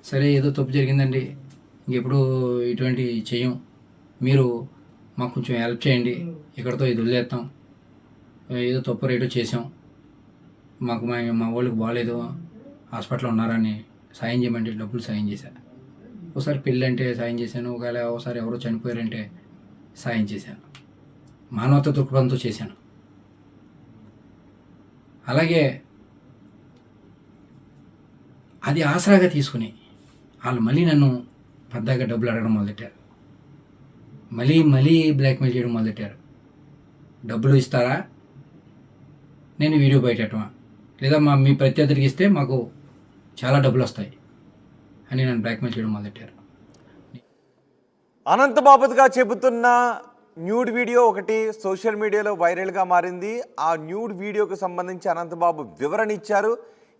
సరే ఏదో తప్పు జరిగిందండి, ఇంకెప్పుడు ఇటువంటివి చెయ్యం, మీరు మాకు కొంచెం హెల్ప్ చేయండి, ఇక్కడితో ఇది వదిలేస్తాం, ఏదో తప్పు రేటు చేసాం, మాకు మా వాళ్ళకి బాగాలేదు, హాస్పిటల్లో ఉన్నారని సాయం చేయమంటే డబ్బులు సాయం చేశాను. ఒకసారి పెళ్ళి అంటే సాయం చేశాను, ఒకవేళ ఒకసారి ఎవరో చనిపోయారంటే సాయం చేశాను, మానవత దృక్పథంతో చేశాను. అలాగే అది ఆసరాగా తీసుకుని వాళ్ళు మళ్ళీ నన్ను పెద్దగా డబ్బులు అడగడం మొదలెట్టారు, మళ్ళీ బ్లాక్మెయిల్ చేయడం మొదలెట్టారు. డబ్బులు ఇస్తారా, నేను వీడియో బయటమా, లేదా మీ ప్రత్యర్థికి ఇస్తే మాకు చాలా డబ్బులు వస్తాయి అని నన్ను బ్లాక్మెయిల్ చేయడం మొదలెట్టారు. అనంత బాబుగా చెబుతున్న న్యూడ్ వీడియో ఒకటి సోషల్ మీడియాలో వైరల్గా మారింది. ఆ న్యూడ్ వీడియోకి సంబంధించి అనంతబాబు వివరణ ఇచ్చారు.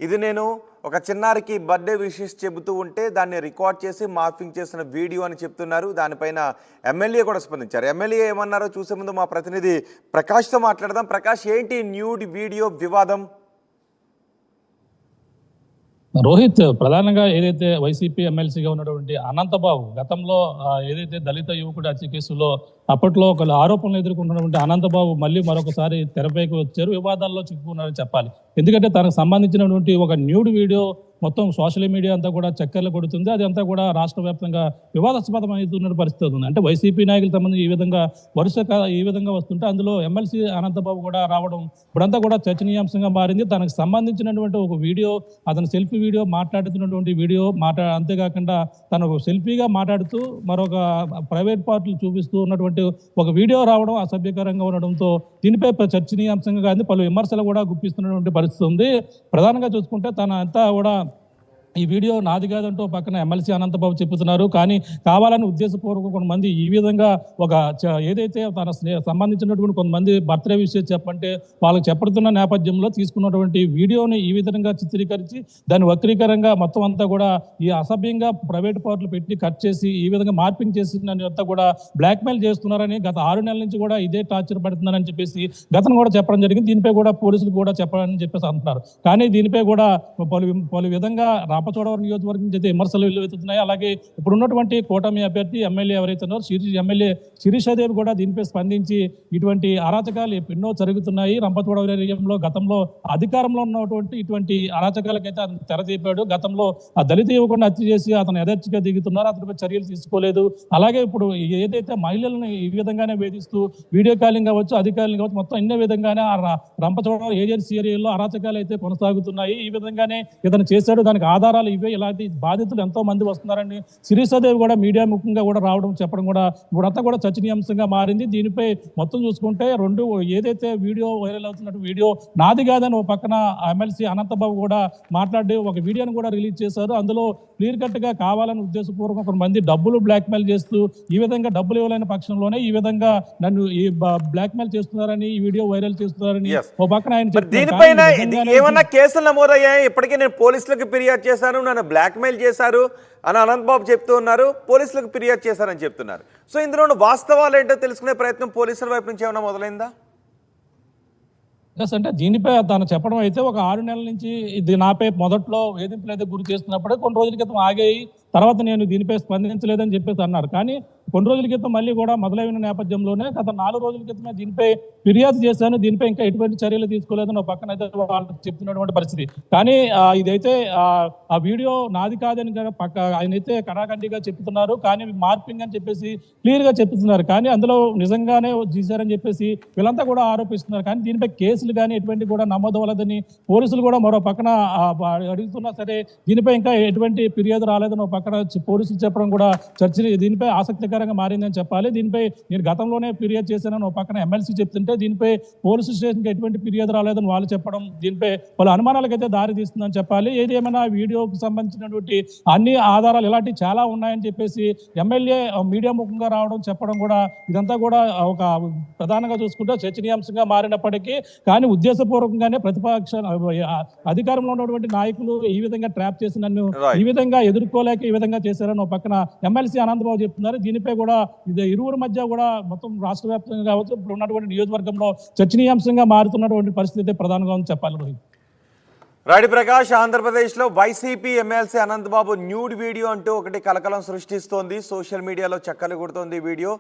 ఇది నేను ఒక చిన్నారికి బర్త్డే విషెస్ చెబుతూ ఉంటే దాన్ని రికార్డ్ చేసి మార్ఫింగ్ చేసిన వీడియో అని చెప్తున్నారు. దానిపైన ఎమ్మెల్యే కూడా స్పందించారు. ఎమ్మెల్యే ఏమన్నారో చూసే ముందు మా ప్రతినిధి ప్రకాష్తో మాట్లాడదాం. ప్రకాష్, ఏంటి న్యూడ్ వీడియో వివాదం? రోహిత్, ప్రధానంగా ఏదైతే వైసీపీ ఎమ్మెల్సీగా ఉన్నటువంటి అనంతబాబు గతంలో ఏదైతే దళిత యువకుడి హత్య కేసులో అప్పట్లో ఒక ఆరోపణలు ఎదుర్కొన్నటువంటి అనంతబాబు మళ్ళీ మరొకసారి తెరపైకి వచ్చారు, వివాదాల్లో చిక్కుకున్నారని చెప్పాలి. ఎందుకంటే తనకు సంబంధించినటువంటి ఒక న్యూడ్ వీడియో మొత్తం సోషల్ మీడియా అంతా కూడా చక్కర్లు కొడుతుంది. అది అంతా కూడా రాష్ట్ర వ్యాప్తంగా వివాదాస్పదం అవుతున్న పరిస్థితి ఉంది. అంటే వైసీపీ నాయకుల సంబంధించి ఈ విధంగా ఈ విధంగా వస్తుంటే అందులో ఎమ్మెల్సీ అనంతబాబు కూడా రావడం ఇప్పుడంతా కూడా చర్చనీయాంశంగా మారింది. తనకు సంబంధించినటువంటి ఒక వీడియో, అతను సెల్ఫీ వీడియో మాట్లాడుతున్నటువంటి వీడియో అంతేకాకుండా తను సెల్ఫీగా మాట్లాడుతూ మరొక ప్రైవేట్ పార్టీలు చూపిస్తూ ఉన్నటువంటి ఒక వీడియో రావడం అసభ్యకరంగా ఉండడంతో దీనిపై చర్చనీయాంశంగా కానీ పలు విమర్శలు కూడా గుప్పిస్తున్నటువంటి పరిస్థితి ఉంది. ప్రధానంగా చూసుకుంటే తన అంతా కూడా ఈ వీడియో నాది కాదంటూ పక్కన ఎమ్మెల్సీ అనంతబాబు చెప్తున్నారు. కానీ కావాలని ఉద్దేశపూర్వక కొంతమంది ఈ విధంగా ఏదైతే తన సంబంధించినటువంటి కొంతమంది బర్త్డే విషయం చెప్పంటే వాళ్ళకి చెప్పడుతున్న నేపథ్యంలో తీసుకున్నటువంటి వీడియోని ఈ విధంగా చిత్రీకరించి దాన్ని వక్రీకరంగా మొత్తం అంతా కూడా ఈ అసభ్యంగా ప్రైవేట్ పార్టీలు పెట్టి కట్ చేసి ఈ విధంగా మార్పింగ్ చేసి అంతా కూడా బ్లాక్మెయిల్ చేస్తున్నారని గత 6 నెలల నుంచి కూడా ఇదే టార్చర్ పడుతున్నారని చెప్పేసి గతం కూడా చెప్పడం జరిగింది. దీనిపై కూడా పోలీసులు కూడా చెప్పాలని చెప్పేసి అంటున్నారు. కానీ దీనిపై కూడా పలు విధంగా రాపచోడవరం నియోజకవర్గం నుంచి అయితే విమర్శలు వెల్లువెత్తుతున్నాయి. అలాగే ఇప్పుడు ఉన్నటువంటి కూటమి అభ్యర్థి ఎమ్మెల్యే ఎవరైతే ఉన్నారో ఎమ్మెల్యే శిరీషాదేవి కూడా దీనిపై స్పందించి ఇటువంటి అరాచకాలు ఎన్నో జరుగుతున్నాయి రంపచోడవరం ఏరియాలో, గతంలో అధికారంలో ఉన్నటువంటి ఇటువంటి అరాచకాలకైతే అతను తెరతీపాడు. గతంలో ఆ దళిత యువకుడిని హత్య చేసి అతను యథేచ్ఛగా దిగుతున్నారు, అతనిపై చర్యలు తీసుకోలేదు. అలాగే ఇప్పుడు ఏదైతే మహిళలను ఈ విధంగానే వేధిస్తూ వీడియో కాలింగ్ కావచ్చు, అధికారులు కావచ్చు, మొత్తం ఇన్న విధంగానే ఆ రంపచోడవరం ఏజెన్సీ ఏరియాలో అరాచకాలు అయితే కొనసాగుతున్నాయి. ఈ విధంగానే ఇతను చేశాడు, దానికి ఆధారాలు ఇవే, ఇలాంటి బాధితులు ఎంతో మంది వస్తున్నారని శిరీషాదేవి కూడా మీడియా ముఖంగా కూడా రావడం చెప్పడం కూడా ఇప్పుడంతా కూడా చర్చనీయాంశంగా మారింది. దీనిపై మొత్తం చూసుకుంటే ఏదైతే వీడియో వైరల్ అవుతున్నట్టు వీడియో నాది కాదని ఒక పక్కన ఎమ్మెల్సీ అనంతబాబు కూడా మాట్లాడి ఒక వీడియోని కూడా రిలీజ్ చేశారు. అందులో క్లియర్ కట్ గా కావాలని ఉద్దేశపూర్వకం కొంతమంది డబ్బులు బ్లాక్మెయిల్ చేస్తూ ఈ విధంగా డబ్బులు ఇవ్వలేని పక్షంలోనే ఈ విధంగా నన్ను బ్లాక్మెయిల్ చేస్తున్నారని, ఈ వీడియో వైరల్ చేస్తున్నారని ఒక పక్కన ఆయన దీనిపైన ఏమన్నా కేసులు నమోదయ్యాయి? ఇప్పటికే నేను పోలీసులకు ఫిర్యాదు చేశాను, నన్ను బ్లాక్మెయిల్ చేశారు అని అనంతబాబు చెప్తూ ఉన్నారు, పోలీసులకు ఫిర్యాదు చేశారని చెప్తున్నారు. సో ఇందులో వాస్తవాలు ఏంటో తెలుసుకునే ప్రయత్నం పోలీసుల వైపు నుంచి ఏమైనా మొదలైందా? అంటే దీనిపై తను చెప్పడం అయితే ఒక 6 నెలల నుంచి ఇది నాపై మొదట్లో వేధింపులు అయితే గురి చేస్తున్నప్పుడే కొన్ని రోజుల క్రితం ఆగాయి, తర్వాత నేను దీనిపై స్పందించలేదని చెప్పేసి అన్నారు. కానీ కొన్ని రోజుల క్రితం మళ్ళీ కూడా మొదలైన నేపథ్యంలోనే గత 4 రోజుల క్రితమే దీనిపై ఫిర్యాదు చేశాను, దీనిపై ఇంకా ఎటువంటి చర్యలు తీసుకోలేదని ఒక పక్కన అయితే వాళ్ళు చెప్తున్నటువంటి పరిస్థితి. కానీ ఇదైతే ఆ వీడియో నాది కాదని ఆయన అయితే కడాఖండిగా చెప్తున్నారు. కానీ మార్పింగ్ అని చెప్పేసి క్లియర్ గా చెప్తున్నారు. కానీ అందులో నిజంగానే చేశారని చెప్పేసి వీళ్ళంతా కూడా ఆరోపిస్తున్నారు. కానీ దీనిపై కేసులు కానీ ఎటువంటి కూడా నమోదు అవ్వలేదని పోలీసులు కూడా మరో పక్కన అడుగుతున్నా సరే దీనిపై ఇంకా ఎటువంటి ఫిర్యాదు రాలేదని ఒక పక్కన పోలీసులు చెప్పడం కూడా దీనిపై ఆసక్తికరంగా మారిందని చెప్పాలి. దీనిపై నేను గతంలోనే ఫిర్యాదు చేశానని ఒక పక్కన ఎమ్మెల్సీ చెప్తుంటే దీనిపై పోలీసు స్టేషన్కి ఎటువంటి ఫిర్యాదు రాలేదని వాళ్ళు చెప్పడం దీనిపై వాళ్ళ అనుమానాలకైతే దారి తీస్తుందని చెప్పాలి. ఏది ఏమైనా వీడియోకి సంబంధించినటువంటి అన్ని ఆధారాలు ఇలాంటివి చాలా ఉన్నాయని చెప్పేసి ఎమ్మెల్యే మీడియా ముఖంగా రావడం చెప్పడం కూడా ఇదంతా కూడా ఒక ప్రధానంగా చూసుకుంటే చర్చనీయాంశంగా మారినప్పటికీ కానీ ఉద్దేశపూర్వకంగానే ప్రతిపక్ష అధికారంలో ఉన్నటువంటి నాయకులు ఈ విధంగా ట్రాప్ చేసి నన్ను ఈ విధంగా ఎదుర్కోలేక ఈ విధంగా చేశారని ఒక పక్కన ఎమ్మెల్సీ అనంతబాబు చెప్తున్నారు. దీనిపై కూడా ఇరువురి మధ్య కూడా మొత్తం రాష్ట్ర వ్యాప్తంగా కావచ్చు ఇప్పుడు ఉన్నటువంటి నియోజకవర్గంలో చర్చనీయాంశంగా మారుతున్నటువంటి పరిస్థితి ప్రధానంగా ఉంది చెప్పాలి. రోహిత్, రాడి ప్రకాష్, ఆంధ్రప్రదేశ్లో YCP MLC Anantha Babu nude video అంటూ ఒకటి కలకలం సృష్టిస్తోంది. సోషల్ మీడియాలో చక్కర్లు కొడుతోంది వీడియో.